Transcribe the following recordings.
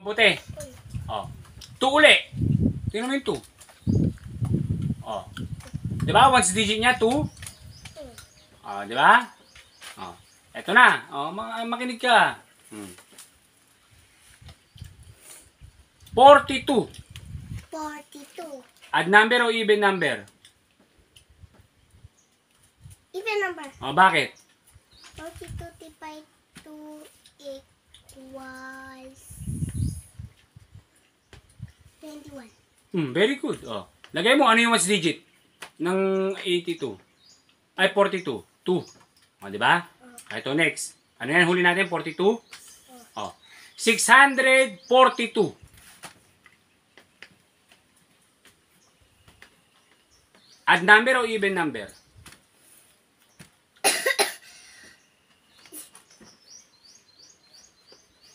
Buti. Oh. 2 uli. Tingnan mo yung 2. Oh. Di ba? Once digit niya, 2. Oh, di ba? Oh. Eto na. Oh, makinig ka. 42. 42. Odd number o even number? Even number. Oh, bakit? 42 divided 2 equals 21. Very good. Oh. Lagay mo ano yung once digit ng 82. Ay, 42. 2. Oh, di ba? Ito next. Ano yan huli natin? 42? Oh. 642. Odd number o even number?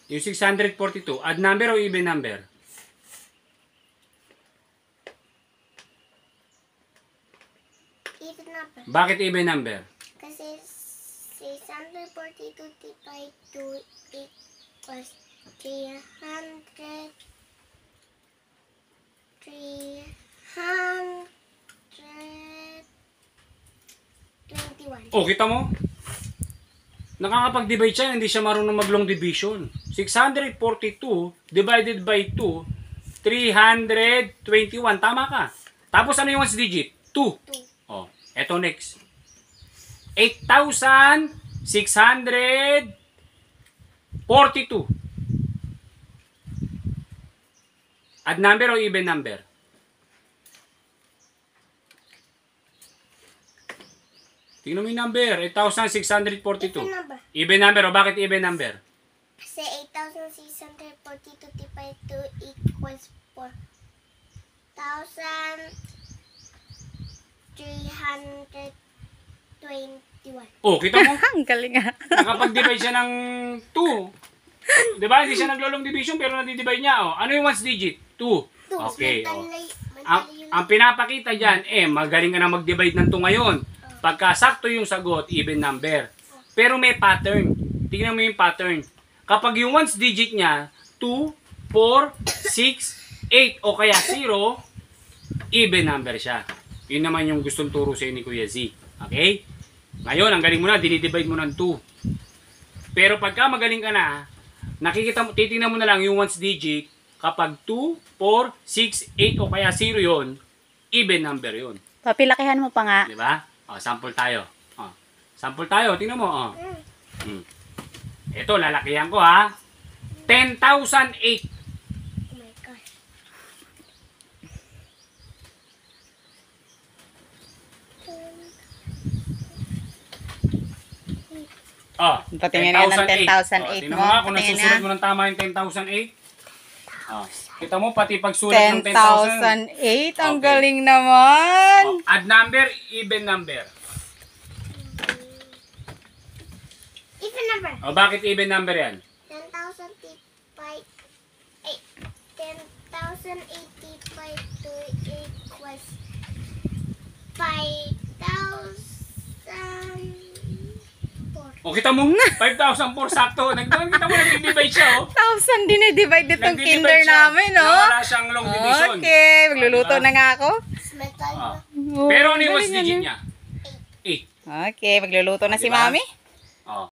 Yung 642, odd number o even number? Even number. Bakit even number? Kasi 642 divided 2 equals 300. 321. Oh, kita mo? Nakakapag-divide siya, hindi siya marunong mag-long division. 642 divided by 2, 321. Tama ka. Tapos ano yung once digit? 2. Oh, eto next. 8,642. Odd number o even number? Tingnan mo yung number. 8,642. Even number. Even number. O bakit even number? Kasi 8,642 divided 2 equals 4,321. Oh, kita mo? Ang galing ah. Nakapag-divide siya ng 2. Diba? Hindi siya naglo-long division pero nadi-divide niya. Oh. Ano yung once digit? 2. Okay. Oh. Ang pinapakita dyan, magaling ka na mag-divide ng 2 ngayon. Pagka sakto yung sagot, even number. Pero may pattern. Tingnan mo yung pattern. Kapag yung once digit niya, 2, 4, 6, 8 o kaya 0, even number siya. Yun naman yung gustong turo sa ni Kuya Z. Okay? Ngayon, ang galing mo na, dinidivide mo ng 2. Pero pagka magaling ka na, nakikita mo, titingnan mo na lang yung once digit, kapag 2, 4, 6, 8 o kaya 0 yon, even number yon. Papilakihan mo pa nga. Di ba? O, sample tayo. O, sample tayo. Tingnan mo. O. Ito, lalakihan ko ha. 10,008. Oh my gosh. Oh, Patingin nga ng 10,008. 10,008 Tingnan mo. mo nga kung Patingin nasusulat na. mo ng tama yung 10,008. Oh, kita mo pati pagsulat ng 10,000. 10,008. Ang Okay. galing naman. Oh, odd number, even number. Even number. O, bakit even number yan? 10,000 divided 10,080 by 2 equals 5,004. O, kita mo? 5,004 sakto. Kita mo, nag-divide siya, oh. 1,000 dinidivide itong Nagdi-divide kinder siya. namin, no? Wala siyang long division. Okay, magluluto Diba? na nga ako. Metal Ah. na. Oh, Pero ano yung once galing, digit ano? niya? 8. Okay, magluluto na si Diba? Mami. Oh.